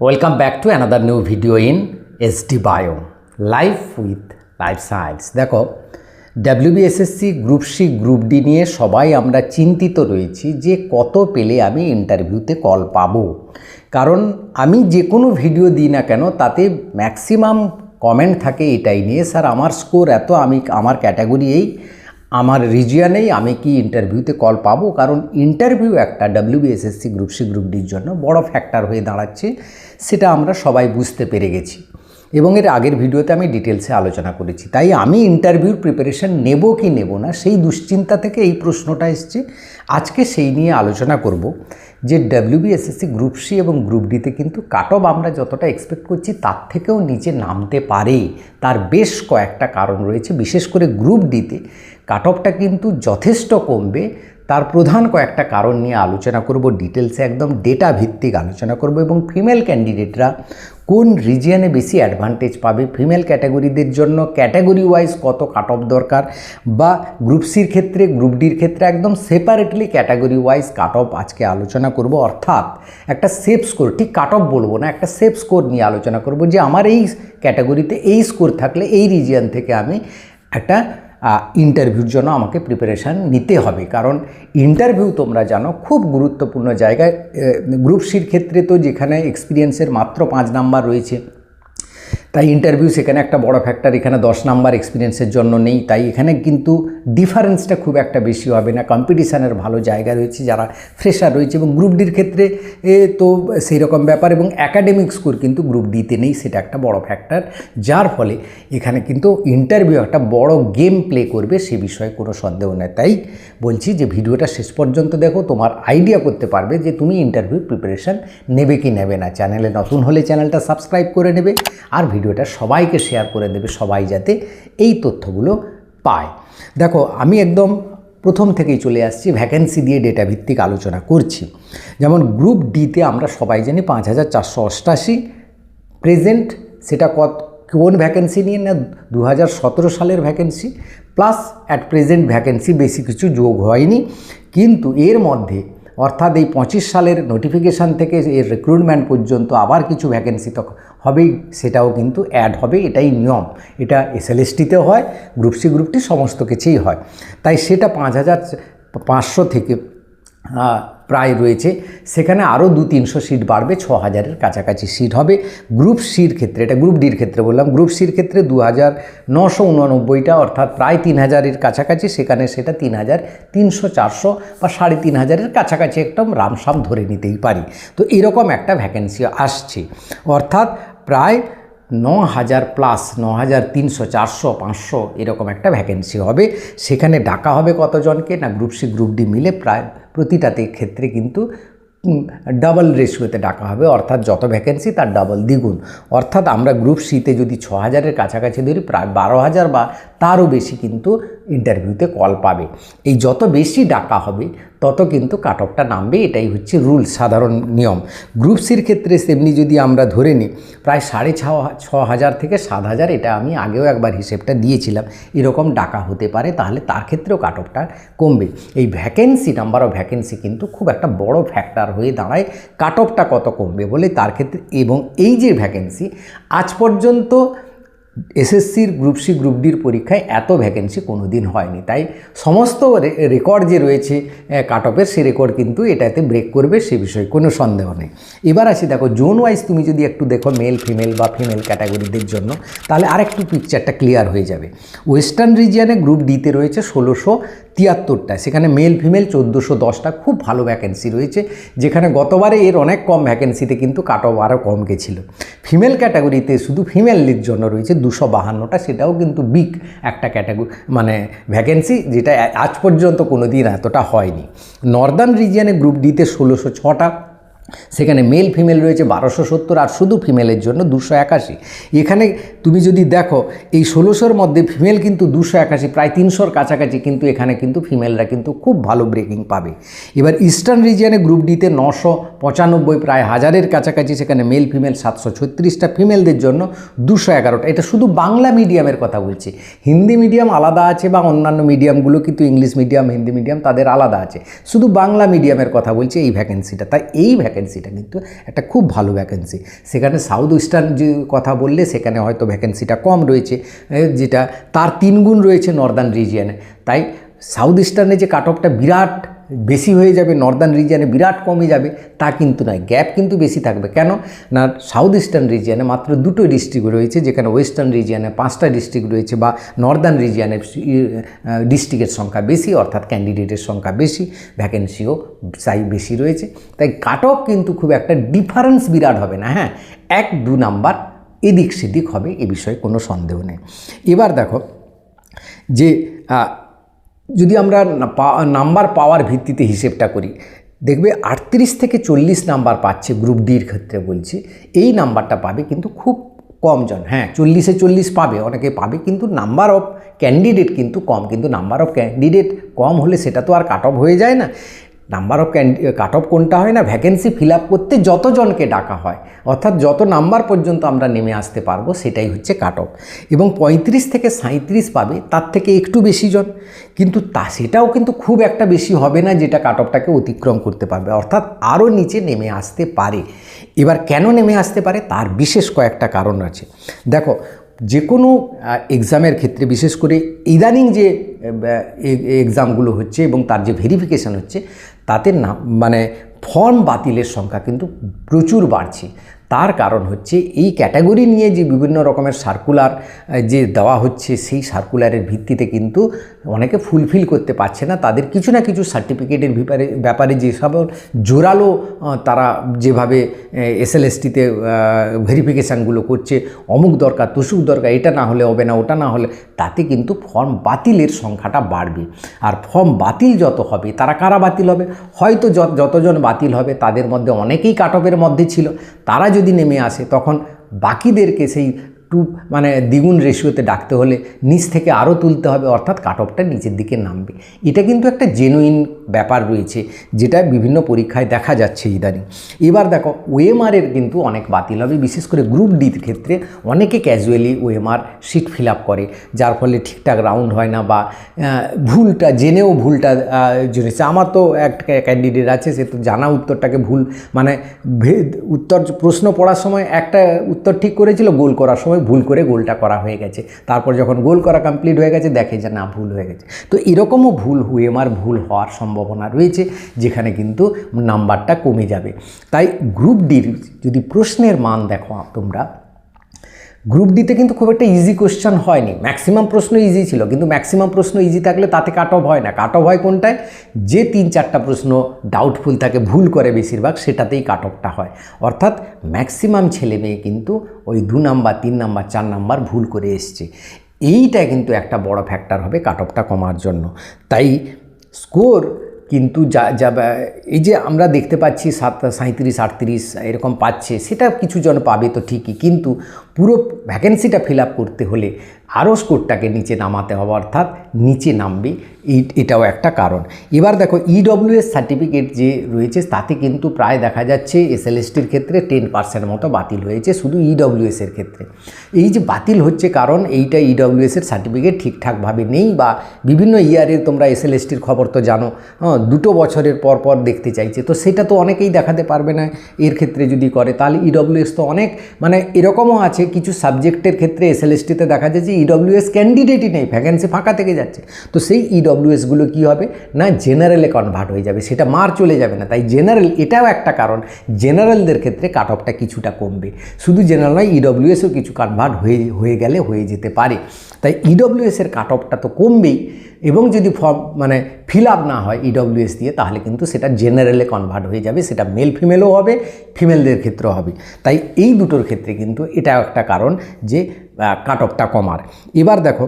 Welcome back to another new video in SD Bio Life with Life Science। দেখো WBSSC group C group D নিয়ে সবাই আমরা চিন্তিত রয়েছি যে কত পেলে আমি ইন্টারভিউতে কল পাবো। কারণ আমি যে কোনো ভিডিও দিই না কেন তাতে ম্যাক্সিমাম কমেন্ট থাকে এটাই নিয়ে, স্যার আমার স্কোর এত, আমি আমার ক্যাটাগরি এই, আমার রিজিয়নেই আমি কি ইন্টারভিউতে কল পাবো। কারণ ইন্টারভিউ একটা WBSSC গ্রুপ সি গ্রুপ ডির জন্য বড় ফ্যাক্টর হয়ে দাঁড়াচ্ছে, সেটা আমরা সবাই বুঝতে পেরে গেছি এবং এর আগের ভিডিওতে আমি ডিটেলসে আলোচনা করেছি। তাই আমি ইন্টারভিউর প্রিপারেশন নেব কি নেব না সেই দুশ্চিন্তা থেকে এই প্রশ্নটা এসছে। আজকে সেই নিয়ে আলোচনা করব যে WBSSC গ্রুপ সি এবং গ্রুপ ডিতে কিন্তু কাট অফ আমরা যতটা এক্সপেক্ট করছি তার থেকেও নিচে নামতে পারে। তার বেশ কয়েকটা কারণ রয়েছে, বিশেষ করে গ্রুপ ডিতে কাট অফটা কিন্তু যথেষ্ট কমবে। তার প্রধান কয়েকটা কারণ নিয়ে আলোচনা করব, ডিটেলসে একদম ডেটা ভিত্তিক আলোচনা করব এবং ফিমেল ক্যান্ডিডেটরা কোন রিজিয়নে বেশি অ্যাডভান্টেজ পাবে, ফিমেল ক্যাটাগরিদের জন্য ক্যাটাগরি ওয়াইজ কত কাট অফ দরকার, বা গ্রুপ সির ক্ষেত্রে গ্রুপ ডির ক্ষেত্রে একদম separately category wise cut off আজকে আলোচনা করব। অর্থাৎ একটা সেফ স্কোর, ঠিক কাট অফ বলবো না, একটা সেফ স্কোর নিয়ে আলোচনা করব যে আমার এই ক্যাটাগরিতে এই স্কোর থাকলে এই রিজিয়ন থেকে আমি একটা ইন্টারভিউর জন্য আমাকে প্রিপারেশান নিতে হবে। কারণ ইন্টারভিউ তোমরা জানো খুব গুরুত্বপূর্ণ জায়গায়। গ্রুপ সির ক্ষেত্রে তো যেখানে এক্সপিরিয়েন্সের মাত্র 5 নাম্বার রয়েছে, তাই ইন্টারভিউ সেখানে একটা বড় ফ্যাক্টর। এখানে 10 নাম্বার এক্সপিরিয়েন্সের জন্য নেই, তাই এখানে কিন্তু ডিফারেন্সটা খুব একটা বেশি হবে না। কম্পিটিশানের ভালো জায়গা রয়েছে, যারা ফ্রেশার রয়েছে। এবং গ্রুপ ডির ক্ষেত্রে তো সেই রকম ব্যাপার, এবং একাডেমিক স্কোর কিন্তু গ্রুপ ডিতে নেই, সেটা একটা বড় ফ্যাক্টর। যার ফলে এখানে কিন্তু ইন্টারভিউ একটা বড় গেম প্লে করবে, সে বিষয়ে কোনো সন্দেহ নেই। তাই বলছি যে ভিডিওটা শেষ পর্যন্ত দেখো, তোমার আইডিয়া করতে পারবে যে তুমি ইন্টারভিউর প্রিপারেশান নেবে কি নেবে না। চ্যানেলে নতুন হলে চ্যানেলটা সাবস্ক্রাইব করে নেবে আর ভিডিওটা সবাইকে শেয়ার করে দেবে, সবাই যাতে এই তথ্যগুলো পায়। দেখো আমি একদম প্রথম থেকেই চলে আসছি, ভ্যাকেন্সি দিয়ে ডেটা ভিত্তিক আলোচনা করছি। যেমন গ্রুপ ডিতে আমরা সবাই জানি 5488 প্রেজেন্ট, সেটা কোন ভ্যাকেন্সি নিয়ে না 2017 সালের vacancy, plus at present vacancy বেশি কিছু যোগ হয়নি। কিন্তু এর মধ্যে অর্থাৎ এই 25 সালের নোটিফিকেশান থেকে এর রিক্রুটমেন্ট পর্যন্ত আবার কিছু ভ্যাকেন্সি তো হবেই, সেটাও কিন্তু অ্যাড হবে, এটাই নিয়ম। এটা SLSTতেও হয়, গ্রুপ সি গ্রুপ ডি সমস্ত কিছুই হয়। তাই সেটা 5500 থেকে প্রায় রয়েছে, সেখানে আরও 200-300 সিট বাড়বে, 6000-এর কাছাকাছি সিট হবে। গ্রুপ সির ক্ষেত্রে, এটা গ্রুপ ডির ক্ষেত্রে বললাম, গ্রুপ সির ক্ষেত্রে 2989টা অর্থাৎ প্রায় 3000-এর কাছাকাছি, সেখানে সেটা 3300-400 বা 3500-এর কাছাকাছি একদম রামসাম ধরে নিতেই পারি। তো এরকম একটা ভ্যাকেন্সি আসছে, অর্থাৎ প্রায় 9000 প্লাস 9300, 400, 500 এরকম একটা ভ্যাকেন্সি হবে। সেখানে ডাকা হবে কতজনকে না, গ্রুপ সি গ্রুপ ডি মিলে প্রায় প্রতিটাতে ক্ষেত্রে কিন্তু ডাবল রেশিওতে ডাকা হবে, অর্থাৎ যত ভ্যাকেন্সি তার ডাবল দ্বিগুণ। অর্থাৎ আমরা গ্রুপ সিতে যদি 6000-এর কাছাকাছি ধরি, প্রায় 12000 বা তারও বেশি কিন্তু ইন্টারভিউতে কল পাবে। এই যত বেশি ডাকা হবে তত কিন্তু কাট অফটা নামবে, এটাই হচ্ছে রুল, সাধারণ নিয়ম। গ্রুপ সির ক্ষেত্রে সেমনি যদি আমরা ধরে নিই প্রায় 6500 থেকে 7000, এটা আমি আগেও একবার হিসেবটা দিয়েছিলাম, এরকম ডাকা হতে পারে, তাহলে তার ক্ষেত্রেও কাট অফটা কমবে। এই ভ্যাকেন্সি, নাম্বার অফ ভ্যাকেন্সি কিন্তু খুব একটা বড় ফ্যাক্টর হয়ে দাঁড়ায় কাট অফটা কত কমবে বলে, তার ক্ষেত্রে। এবং এই যে ভ্যাকেন্সি আজ পর্যন্ত এসএসসির গ্রুপ সি গ্রুপ ডির পরীক্ষায় এত ভ্যাকেন্সি কোনো দিন হয়নি। তাই সমস্ত রেকর্ড যে রয়েছে কাট অফের, সে রেকর্ড কিন্তু এটাতে ব্রেক করবে, সে বিষয়ে কোনো সন্দেহ নেই। এবার আসি, দেখো জোন ওয়াইজ তুমি যদি একটু দেখো মেল ফিমেল বা ফিমেল ক্যাটাগরিদের জন্য, তাহলে আরেকটু পিকচারটা ক্লিয়ার হয়ে যাবে। ওয়েস্টার্ন রিজিয়নে গ্রুপ ডিতে রয়েছে 1673টা, সেখানে মেল ফিমেল 1410টা, খুব ভালো ভ্যাকেন্সি রয়েছে, যেখানে গতবারে এর অনেক কম ভ্যাকেন্সিতে কিন্তু কাট অফ আরও কম গেছিলো। ফিমেল ক্যাটাগরিতে শুধু ফিমেলদের জন্য রয়েছে 252টা, সেটাও কিন্তু বিগ একটা ক্যাটাগরি মানে ভ্যাকেন্সি, যেটা আজ পর্যন্ত কোনো দিন এতটা হয়নি। নর্দার্ন রিজিয়নে গ্রুপ ডিতে 1606টা, সেখানে মেল ফিমেল রয়েছে 1270, আর শুধু ফিমেলের জন্য 281। এখানে তুমি যদি দেখো এই 1600-র মধ্যে ফিমেল কিন্তু 281, প্রায় 300-র কাছাকাছি, কিন্তু এখানে কিন্তু ফিমেলরা কিন্তু খুব ভালো ব্রেকিং পাবে। এবার ইস্টার্ন রিজিয়নে গ্রুপ ডিতে 995, প্রায় 1000-এর কাছাকাছি, সেখানে মেল ফিমেল 736টা, ফিমেলদের জন্য 211টা। এটা শুধু বাংলা মিডিয়ামের কথা বলছি, হিন্দি মিডিয়াম আলাদা আছে, বা অন্যান্য মিডিয়ামগুলো কিন্তু ইংলিশ মিডিয়াম হিন্দি মিডিয়াম তাদের আলাদা আছে, শুধু বাংলা মিডিয়ামের কথা বলছি এই ভ্যাকেন্সিটা। তাই এই ভ্যাকেন্সিটা কিন্তু একটা খুব ভালো ভ্যাকেন্সি। সেখানে সাউথ ইস্টার্ন যে কথা বললে সেখানে হয়তো ভ্যাকেন্সিটা কম রয়েছে, যেটা তার 3 গুণ রয়েছে নর্দার্ন রিজিয়নে। তাই সাউথ ইস্টার্নে যে কাট অফটা বিরাট বেশি হয়ে যাবে, নর্দার্ন রিজিয়নে বিরাট কমে যাবে তা কিন্তু নয়, গ্যাপ কিন্তু বেশি থাকবে। কেন না, সাউথ ইস্টার্ন রিজিয়নে মাত্র 2টো ডিস্ট্রিক্ট রয়েছে, যেখানে ওয়েস্টার্ন রিজিয়নে 5টা ডিস্ট্রিক্ট রয়েছে, বা নর্দার্ন রিজিয়নের ডিস্ট্রিক্টের সংখ্যা বেশি, অর্থাৎ ক্যান্ডিডেটের সংখ্যা বেশি, ভ্যাকেন্সিও চাই বেশি রয়েছে। তাই কাট অফ কিন্তু খুব একটা ডিফারেন্স বিরাট হবে না। হ্যাঁ, 1-2 নাম্বার এদিক সেদিক হবে, এ বিষয়ে কোনো সন্দেহ নেই। এবার দেখো যে যদি আমরা নাম্বার পাওয়ার ভিত্তিতে হিসেবটা করি, দেখবে 38 থেকে 40 নাম্বার পাচ্ছে গ্রুপ ডির ক্ষেত্রে বলছি, এই নাম্বারটা পাবে কিন্তু খুব কম জন। হ্যাঁ, 40-এ 40 পাবে, অনেকে পাবে, কিন্তু নাম্বার অফ ক্যান্ডিডেট কিন্তু কম। কিন্তু নাম্বার অফ ক্যান্ডিডেট কম হলে সেটা তো আর কাট অফ হয়ে যায় না। নাম্বার অফ কাট অফ কোনটা হয় না, ভ্যাকেন্সি ফিল আপ করতে যতজনকে ডাকা হয়, অর্থাৎ যত নাম্বার পর্যন্ত আমরা নেমে আসতে পারবো, সেটাই হচ্ছে কাট অফ। এবং 35 থেকে 37 পাবে, তার থেকে একটু বেশি জন, কিন্তু সেটাও কিন্তু খুব একটা বেশি হবে না যেটা কাট অফটাকে অতিক্রম করতে পারবে, অর্থাৎ আরও নিচে নেমে আসতে পারে। এবার কেন নেমে আসতে পারে, তার বিশেষ কয়েকটা কারণ আছে। দেখো, যে কোনো এক্সামের ক্ষেত্রে, বিশেষ করে ইদানিং যে এক্সামগুলো হচ্ছে এবং তার যে ভেরিফিকেশান হচ্ছে, তাতে না মানে ফর্ম বাতিলের সংখ্যা কিন্তু প্রচুর বাড়ছে। তার কারণ হচ্ছে এই ক্যাটাগরি নিয়ে যে বিভিন্ন রকমের সার্কুলার যে দেওয়া হচ্ছে, সেই সার্কুলারের ভিত্তিতে কিন্তু অনেকে ফুলফিল করতে পারছে না। তাদের কিছু না কিছু সার্টিফিকেটের ব্যাপারে যেসব জোরালো তারা যেভাবে এসএলএসটিতে ভেরিফিকেশানগুলো করছে, অমুক দরকার, তসুক দরকার, এটা না হলে হবে না, ওটা না হলে, তাতে কিন্তু ফর্ম বাতিলের সংখ্যাটা বাড়বে। আর ফর্ম বাতিল যত হবে, তারা কারা বাতিল হবে, হয়তো যতজন বাতিল হবে তাদের মধ্যে অনেকেই কাট অফের মধ্যে ছিল, তারা যদি নেমে আসে, তখন বাকিদেরকে সেই দ্বিগুণ রেশিওতে ডাকতে হলে নিচ থেকে আরও তুলতে হবে, অর্থাৎ কাট অফটা নিচের দিকে নামবে। এটা কিন্তু একটা জেনুইন ব্যাপার রয়েছে, যেটা বিভিন্ন পরীক্ষায় দেখা যাচ্ছে ইদানিং। এবার দেখো, ওএমআরের কিন্তু অনেক বাতিল হবে, বিশেষ করে গ্রুপ ডির ক্ষেত্রে অনেকে casually OMR sheet fill up করে, যার ফলে ঠিকঠাক রাউন্ড হয় না, বা ভুলটা জেনেও ভুলটা জেনেছে। আমার তো একটা ক্যান্ডিডেট আছে, সে তো জানা উত্তরটাকে ভুল, উত্তর প্রশ্ন পড়ার সময় একটা উত্তর ঠিক করেছিল, গোল করার সময় ভুল করে গোলটা করা হয়ে গেছে। তারপর যখন গোল করা কমপ্লিট হয়ে গেছে, দেখে যে না, ভুল হয়ে গেছে। তো এরকমও ওএমআর ভুল হওয়ার সম্ভাবনা রয়েছে, যেখানে কিন্তু নাম্বারটা কমে যাবে। তাই গ্রুপ ডির যদি প্রশ্নের মান দেখো তোমরা, গ্রুপ ডিতে কিন্তু খুব একটা ইজি কোশ্চেন হয়নি, ম্যাক্সিমাম প্রশ্ন ইজি ছিল, কিন্তু ম্যাক্সিমাম প্রশ্ন ইজি থাকলে তাতে কাট অফ হয় না। কাট অফ হয় কোনটায়, যে 3-4টা প্রশ্ন ডাউটফুল থাকে, ভুল করে বেশিরভাগ, সেটাতেই কাট অফটা হয়। অর্থাৎ ম্যাক্সিমাম ছেলে মেয়ে কিন্তু ওই 2 নাম্বার, 3 নাম্বার, 4 নাম্বার ভুল করে এসছে। এইটা কিন্তু একটা বড় ফ্যাক্টর হবে কাট অফটা কমার জন্য। তাই স্কোর কিন্তু এই যে আমরা দেখতে পাচ্ছি 37-38 এরকম পাচ্ছে, সেটা কিছু জন পাবে তো ঠিকই, কিন্তু পুরো ভ্যাকেন্সিটা ফিল আপ করতে হলে আরও স্কোরটাকে নিচে নামাতে হবে, অর্থাৎ নিচে নামবে, এটাও একটা কারণ। এবার দেখো, ইডব্লিউএস সার্টিফিকেট যে রয়েছে, তাতে কিন্তু প্রায় দেখা যাচ্ছে এসএলএসটির ক্ষেত্রে 10% মতো বাতিল হয়েছে, শুধু ইডব্লিউএসের ক্ষেত্রে। এই যে বাতিল হচ্ছে, কারণ এইটা ইডব্লিউএসের সার্টিফিকেট ঠিকঠাকভাবে নেই, বা বিভিন্ন ইয়ারে তোমরা এসএলএসটির খবর তো জানো, 2 বছরের পর পর দেখতে চাইছে, তো সেটা তো অনেকেই দেখাতে পারবে না। এর ক্ষেত্রে যদি করে, তাহলে ইডব্লিউএস তো অনেক এরকমও আছে, কিছু সাবজেক্টের ক্ষেত্রে এসএলএসটিতে দেখা যায় যে ইডব্লিউএস ক্যান্ডিডেটই নেই, ভ্যাকেন্সি ফাঁকা থেকে যাচ্ছে। তো সেই ইডব্লিউএসগুলো কী হবে না, জেনারেলে কনভার্ট হয়ে যাবে, সেটা মার চলে যাবে না। তাই জেনারেল, এটাও একটা কারণ, জেনারেলদের ক্ষেত্রে কাট অফটা কিছুটা কমবে। শুধু জেনারেল নয়, ইডব্লিউএসও কিছু কনভার্ট হয়ে গেলে হয়ে যেতে পারে। তাই ইডব্লিউএসের কাট অফটা তো কমবেই, এবং যদি ফর্ম ফিল আপ না হয় ইডব্লিউএস দিয়ে, তাহলে কিন্তু সেটা জেনারেলে কনভার্ট হয়ে যাবে, সেটা মেল ফিমেলও হবে, ফিমেলদের ক্ষেত্রেও হবে। তাই এই দুটোর ক্ষেত্রে কিন্তু এটাও একটা কারণ যে কাট অফটা কমার। এবার দেখো,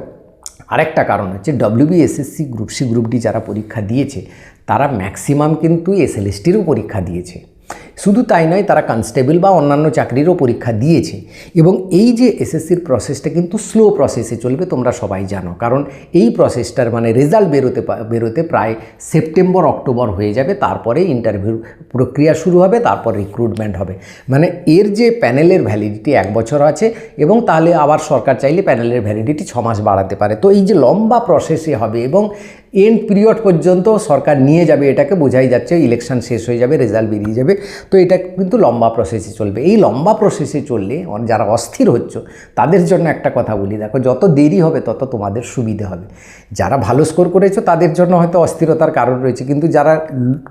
আরেকটা কারণ হচ্ছে WBSSC group C group D যারা পরীক্ষা দিয়েছে, তারা ম্যাক্সিমাম কিন্তু এসএলএসটিরও পরীক্ষা দিয়েছে। শুধু তাই নয়, তারা কনস্টেবল বা অন্যান্য চাকরিরও পরীক্ষা দিয়েছে। এবং এই যে এসএসসির প্রসেসটা কিন্তু স্লো প্রসেসে চলবে, তোমরা সবাই জানো, কারণ এই প্রসেসটার রেজাল্ট বেরোতে প্রায় সেপ্টেম্বর-অক্টোবর হয়ে যাবে। তারপরে ইন্টারভিউ প্রক্রিয়া শুরু হবে, তারপর রিক্রুটমেন্ট হবে। এর যে প্যানেলের ভ্যালিডিটি 1 বছর আছে, এবং তাহলে আবার সরকার চাইলে প্যানেলের ভ্যালিডিটি 6 মাস বাড়াতে পারে। তো এই যে লম্বা প্রসেসে হবে, এবং এন্ড পিরিয়ড পর্যন্ত সরকার নিয়ে যাবে, এটাকে বোঝাই যাচ্ছে। ইলেকশন শেষ হয়ে যাবে, রেজাল্ট বেরিয়ে যাবে, তো এটা কিন্তু লম্বা প্রসেসে চলবে। এই লম্বা প্রসেসে চললে যারা অস্থির হচ্ছ তাদের জন্য একটা কথা বলি, দেখো যত দেরি হবে তত তোমাদের সুবিধে হবে। যারা ভালো স্কোর করেছো তাদের জন্য হয়তো অস্থিরতার কারণ রয়েছে, কিন্তু যারা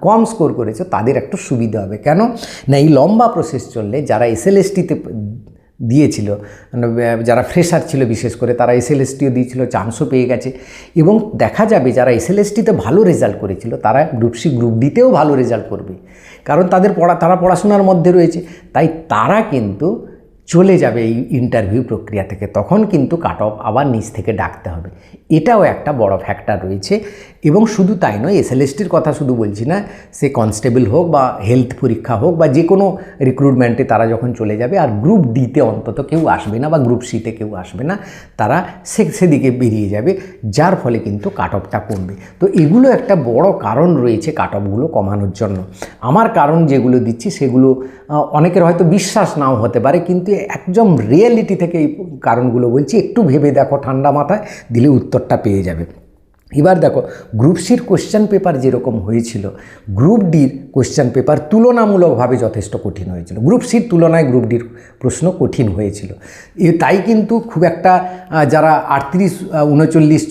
কম স্কোর করেছো তাদের একটু সুবিধা হবে। কেন না, এই লম্বা প্রসেস চললে যারা এসএলএসটিতে দিয়েছিল, যারা ফ্রেশার ছিল বিশেষ করে, তারা এসএলএসটিও দিয়েছিল, চান্সও পেয়ে গেছে। এবং দেখা যাবে যারা এসএলএসটিতে ভালো রেজাল্ট করেছিল তারা গ্রুপ সি গ্রুপ ডিতেও ভালো রেজাল্ট করবে, কারণ তারা পড়াশোনার মধ্যে রয়েছে। তাই তারা কিন্তু চলে যাবে এই ইন্টারভিউ প্রক্রিয়া থেকে, তখন কিন্তু কাট অফ আবার নিচ থেকে ডাকতে হবে। এটাও একটা বড় ফ্যাক্টর রয়েছে। এবং শুধু তাই নয়, এসএলএসটির কথা শুধু বলছি না, সে কনস্টেবল হোক বা হেলথ পরীক্ষা হোক বা যে কোনো রিক্রুটমেন্টে তারা যখন চলে যাবে আর গ্রুপ ডিতে অন্তত কেউ আসবে না বা গ্রুপ সিতে কেউ আসবে না, তারা সেদিকে বেরিয়ে যাবে, যার ফলে কিন্তু কাট অফটা কমবে। তো এগুলো একটা বড় কারণ রয়েছে কাট অফগুলো কমানোর জন্য। আমার কারণ যেগুলো দিচ্ছি সেগুলো অনেকের হয়তো বিশ্বাস নাও হতে পারে, কিন্তু একদম রিয়েলিটি থেকে এই কারণগুলো বলছি, একটু ভেবে দেখো, ঠান্ডা মাথায় দিলে উত্তরটা পেয়ে যাবে। এবার দেখো, গ্রুপ সির কোশ্চেন পেপার যেরকম হয়েছিল, গ্রুপ ডির কোশ্চেন পেপার তুলনামূলকভাবে যথেষ্ট কঠিন হয়েছিল। গ্রুপ সির তুলনায় গ্রুপ ডির প্রশ্ন কঠিন হয়েছিল। তাই কিন্তু খুব একটা যারা 38, 39,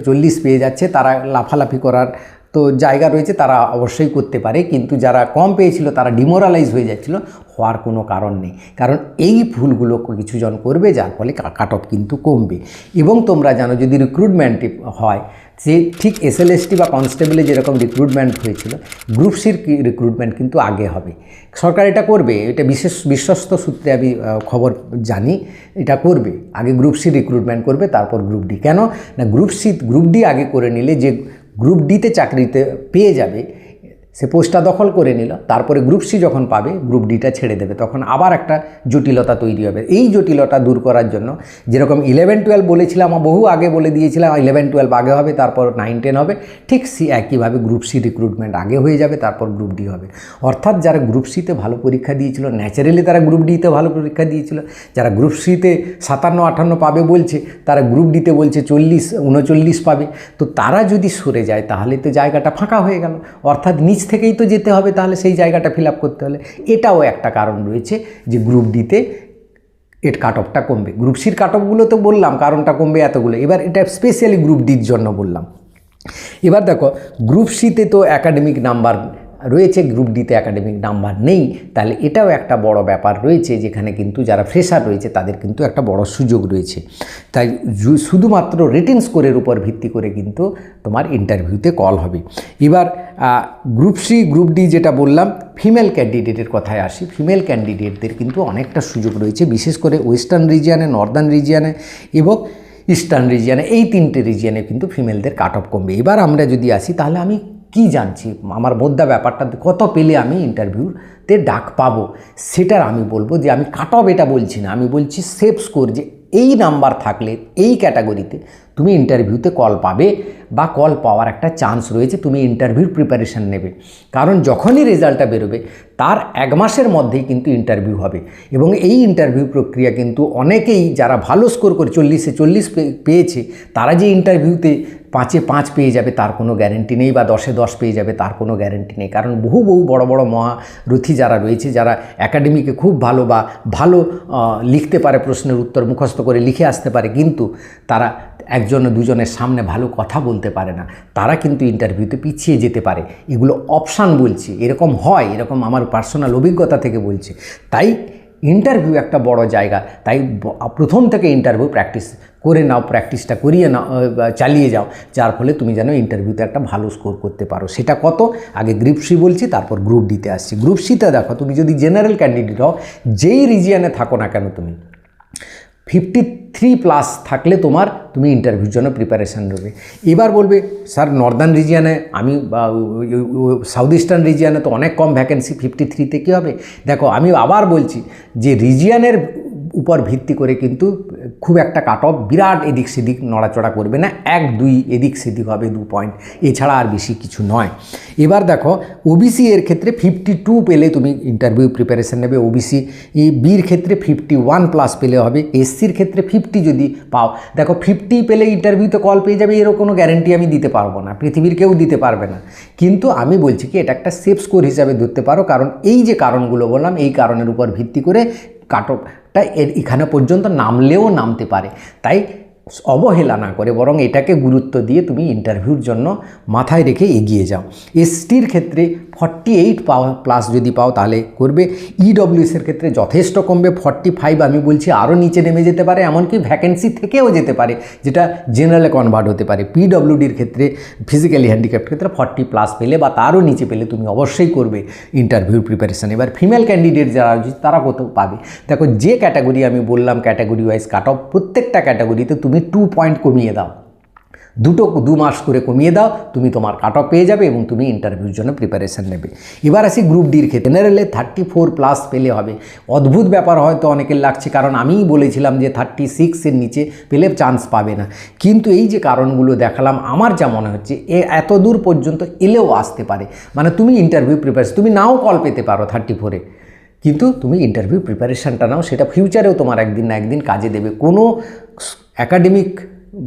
40 পেয়ে যাচ্ছে তারা লাফালাফি করার তো জায়গা রয়েছে, তারা অবশ্যই করতে পারে, কিন্তু যারা কম পেয়েছিল তারা ডিমোরালাইজ হয়ে যাচ্ছিল, হওয়ার কোনো কারণ নেই। কারণ এই ভুলগুলো কিছুজন করবে, যার ফলে কাট অফ কিন্তু কমবে। এবং তোমরা জানো, যদি রিক্রুটমেন্ট হয়, সে ঠিক এসএলএসটি বা কনস্টেবলে যেরকম রিক্রুটমেন্ট হয়েছিল, গ্রুপ সির রিক্রুটমেন্ট কিন্তু আগে হবে। সরকার এটা করবে, এটা বিশ্বস্ত সূত্রে আমি খবর জানি, এটা করবে। আগে গ্রুপ সি রিক্রুটমেন্ট করবে, তারপর গ্রুপ ডি। কেন না, গ্রুপ ডি আগে করে নিলে যে গ্রুপ ডিতে চাকরিতে পেয়ে যাবে, সে পোস্টটা দখল করে নিল, তারপরে গ্রুপ সি যখন পাবে গ্রুপ ডিটা ছেড়ে দেবে, তখন আবার একটা জটিলতা তৈরি হবে। এই জটিলতা দূর করার জন্য যেরকম 11-12 বলেছিলাম, বহু আগে বলে দিয়েছিলাম 11-12 আগে হবে, তারপর 9-10 হবে, ঠিক একইভাবে গ্রুপ সি রিক্রুটমেন্ট আগে হয়ে যাবে, তারপর গ্রুপ ডি হবে। অর্থাৎ যারা গ্রুপ সিতে ভালো পরীক্ষা দিয়েছিল, ন্যাচারালি তারা গ্রুপ ডিতে ভালো পরীক্ষা দিয়েছিল। যারা গ্রুপ সিতে 57-58 পাবে বলছে, তারা গ্রুপ ডিতে বলছে 40-39 পাবে। তো তারা যদি সরে যায় তাহলে তো জায়গাটা ফাঁকা হয়ে গেল, অর্থাৎ নিচ থেকেই তো যেতে হবে, তাহলে সেই জায়গাটা ফিল আপ করতে হলে। এটাও একটা কারণ রয়েছে যে গ্রুপ ডিতে এর কাট অফটা কমবে। গ্রুপ সির কাট অফগুলো তো বললাম কারণটা কমবে এতগুলো, এবার এটা স্পেশালি গ্রুপ ডির জন্য বললাম। এবার দেখো, গ্রুপ সিতে তো একাডেমিক নাম্বার রয়েছে, গ্রুপ ডিতে একাডেমিক নাম্বার নেই, তাহলে এটাও একটা বড় ব্যাপার রয়েছে, যেখানে কিন্তু যারা ফ্রেশার রয়েছে তাদের কিন্তু একটা বড় সুযোগ রয়েছে। তাই শুধুমাত্র রিটেন স্কোরের উপর ভিত্তি করে কিন্তু তোমার ইন্টারভিউতে কল হবে। এবার গ্রুপ সি গ্রুপ ডি যেটা বললাম, ফিমেল ক্যান্ডিডেটের কথায় আসি। ফিমেল ক্যান্ডিডেটদের কিন্তু অনেকটা সুযোগ রয়েছে, বিশেষ করে ওয়েস্টার্ন রিজিয়ানে, নর্দার্ন রিজিয়ানে এবং ইস্টার্ন রিজিয়ানে, এই 3টে রিজিয়ানে কিন্তু ফিমেলদের কাট অফ কমবে। এবার আমরা যদি আসি, তাহলে আমি কি জানছি, আমার মধ্যে ব্যাপারটা কত পেলে আমি ইন্টারভিউতে ডাক পাবো, সেটার আমি বলবো যে আমি কাট অফ এটা বলছি না, আমি বলছি সেফ স্কোর, যে এই নাম্বার থাকলে এই ক্যাটাগরিতে তুমি ইন্টারভিউতে কল পাবে বা কল পাওয়ার একটা চান্স রয়েছে, তুমি ইন্টারভিউর প্রিপারেশান নেবে। কারণ যখনই রেজাল্টটা বেরোবে তার 1 মাসের মধ্যেই কিন্তু ইন্টারভিউ হবে, এবং এই ইন্টারভিউ প্রক্রিয়া কিন্তু অনেকেই যারা ভালো স্কোর করে 40-এ 40 পেয়েছে, তারা যে ইন্টারভিউতে 5-এ 5 পেয়ে যাবে তার কোনো গ্যারেন্টি নেই, বা 10-এ 10 পেয়ে যাবে তার কোনো গ্যারেন্টি নেই। কারণ বহু বড় বড় মহারথী যারা রয়েছে, যারা একাডেমিকে খুব ভালো বা ভালো লিখতে পারে, প্রশ্নের উত্তর মুখস্থ করে লিখে আসতে পারে, কিন্তু তারা 1-2জনের সামনে ভালো কথা বলতে পারে না, তারা কিন্তু ইন্টারভিউতে পিছিয়ে যেতে পারে। এগুলো অপশান বলছি, এরকম হয়, এরকম আমার পার্সোনাল অভিজ্ঞতা থেকে বলছি। তাই ইন্টারভিউ একটা বড় জায়গা, তাই প্রথম থেকে ইন্টারভিউ প্র্যাকটিস করে নাও, প্র্যাকটিসটা করিয়ে নাও, চালিয়ে যাও, যার ফলে তুমি যেন ইন্টারভিউতে একটা ভালো স্কোর করতে পারো। সেটা কত, আগে গ্রুপ সি বলছি, তারপর গ্রুপ ডিতে আসছি। গ্রুপ সিতে দেখো, তুমি যদি জেনারেল ক্যান্ডিডেট হও, যেই রিজিয়ানে থাকো না কেন, তুমি 53+ থাকলে তুমি ইন্টারভিউর জন্য প্রিপারেশান নেবে। এবার বলবে, স্যার নর্দার্ন রিজিয়ানে আমি সাউথ ইস্টার্ন রিজিয়ানে তো অনেক কম ভ্যাকেন্সি, 53-তে কী হবে? দেখো, আমি আবার বলছি যে রিজিয়ানের উপর ভিত্তি করে কিন্তু খুব একটা কাট অফ বিরাট এদিক সেদিক নড়াচড়া করবে না, 1-2 এদিক সেদিক হবে 2 পয়েন্ট, এছাড়া আর বেশি কিছু নয়। এবার দেখো ওবিসি এর ক্ষেত্রে 52 পেলে তুমি ইন্টারভিউ প্রিপারেশন নেবে, ওবিসি বির ক্ষেত্রে 51+ পেলে হবে, এসসির ক্ষেত্রে 50 যদি পাও, দেখো 50 পেলে ইন্টারভিউতে কল পেয়ে যাবে এরও কোনো গ্যারেন্টি আমি দিতে পারবো না, পৃথিবীর কেউ দিতে পারবে না, কিন্তু আমি বলছি কি এটা একটা সেফ স্কোর হিসাবে ধরতে পারো, কারণ এই যে কারণগুলো বললাম এই কারণের উপর ভিত্তি করে কাট অফটা এখানে পর্যন্ত নামলেও নামতে পারে। তাই অবহেলা না করে বরং এটাকে গুরুত্ব দিয়ে তুমি ইন্টারভিউর জন্য মাথায় রেখে এগিয়ে যাও। এসটির ক্ষেত্রে 48+ যদি পাও তাহলে করবে। ইডব্লিউএসের ক্ষেত্রে যথেষ্ট কমবে, 45 আমি বলছি আরও নিচে নেমে যেতে পারে, এমনকি ভ্যাকেন্সি থেকেও যেতে পারে, যেটা জেনারেলে কনভার্ট হতে পারে। পিডব্লিউডির ক্ষেত্রে ফিজিক্যালি হ্যান্ডিক্যাপ্ট ক্ষেত্রে 40+ পেলে বা তারও নিচে পেলে তুমি অবশ্যই করবে ইন্টারভিউ প্রিপারেশান। এবার ফিমেল ক্যান্ডিডেট যারা রয়েছে তারা কত পাবে, দেখো যে ক্যাটাগরি আমি বললাম ক্যাটাগরি ওয়াইজ কাট অফ, প্রত্যেকটা ক্যাটাগরিতে তুমি 2 পয়েন্ট কমিয়ে দাও, 2 মাস করে কমিয়ে দাও, তুমি তোমার কাট অফ পেয়ে যাবে এবং তুমি ইন্টারভিউর জন্য প্রিপারেশান নেবে। এবার আসি গ্রুপ ডির ক্ষেত্রে, জেনারেলে 34+ পেলে হবে। অদ্ভুত ব্যাপার হয়তো অনেকের লাগছে, কারণ আমিই বলেছিলাম যে 36-এর নিচে পেলে চান্স পাবে না, কিন্তু এই যে কারণগুলো দেখালাম আমার যা মনে হচ্ছে এত দূর পর্যন্ত এলেও আসতে পারে, মানে তুমি ইন্টারভিউ প্রিপারেশন তুমি নাও কল পেতে পারো 34-এ, কিন্তু তুমি ইন্টারভিউ প্রিপারেশানটা নাও, সেটা ফিউচারেও তোমার একদিন না একদিন কাজে দেবে। কোনো একাডেমিক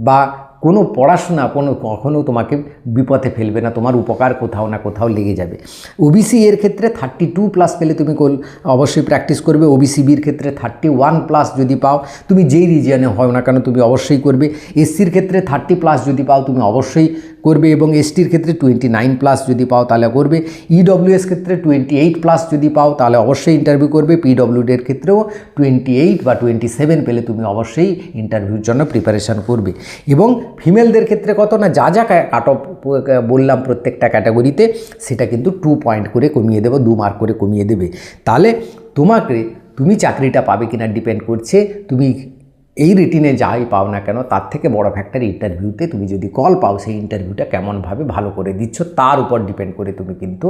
বা কোনো পড়াশোনা কখনও তোমাকে বিপথে ফেলবে না, তোমার উপকার কোথাও না কোথাও লেগে যাবে। ওবিসি এর ক্ষেত্রে 32+ পেলে তুমি অবশ্যই প্র্যাকটিস করবে। ওবিসি বির ক্ষেত্রে 31+ যদি পাও, তুমি যেই রিজিয়নে হও না কেন তুমি অবশ্যই করবে। এসসির ক্ষেত্রে 30+ যদি পাও তুমি অবশ্যই করবে, এবং এসটির ক্ষেত্রে 29+ যদি পাও তাহলে করবে। ইডব্লিউএস ক্ষেত্রে 28+ যদি পাও তাহলে অবশ্যই ইন্টারভিউ করবে। পিডব্লিউডির ক্ষেত্রেও 28 বা 27 পেলে তুমি অবশ্যই ইন্টারভিউর জন্য প্রিপারেশান করবে। এবং ফিমেলদের ক্ষেত্রে কত না, যা যা কাট অফ বললাম প্রত্যেকটা ক্যাটাগরিতে সেটা কিন্তু 2 পয়েন্ট করে কমিয়ে দেবো, 2 মার্ক করে কমিয়ে দেবে। তাহলে তুমি চাকরিটা পাবে কিনা ডিপেন্ড করছে তুমি এই রিটিনে যাই পাও না কেন, তার থেকে বড় ফ্যাক্টর ইন্টারভিউতে তুমি যদি কল পাও সেই ইন্টারভিউটা কেমনভাবে ভালো করে দিচ্ছ তার উপর ডিপেন্ড করে তুমি কিন্তু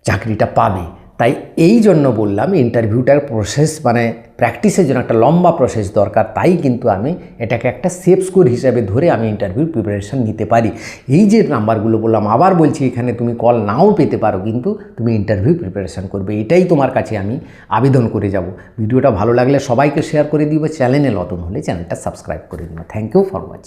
চাকরিটা পাবে। তাই এই জন্য বললাম ইন্টারভিউটার প্রসেস মানে প্র্যাকটিসের জন্য একটা লম্বা প্রসেস দরকার, তাই কিন্তু আমি এটাকে একটা সেফ স্কোর হিসাবে ধরে আমি ইন্টারভিউ প্রিপারেশান নিতে পারি। এই যে নাম্বারগুলো বললাম আবার বলছি, এখানে তুমি কল নাও পেতে পারো, কিন্তু তুমি ইন্টারভিউ প্রিপারেশান করবে, এটাই তোমার কাছে আমি আবেদন করে যাব। ভিডিওটা ভালো লাগলে সবাইকে শেয়ার করে দিব, চ্যানেলে নতুন হলে চ্যানেলটা সাবস্ক্রাইব করে দিও। Thank you for watching.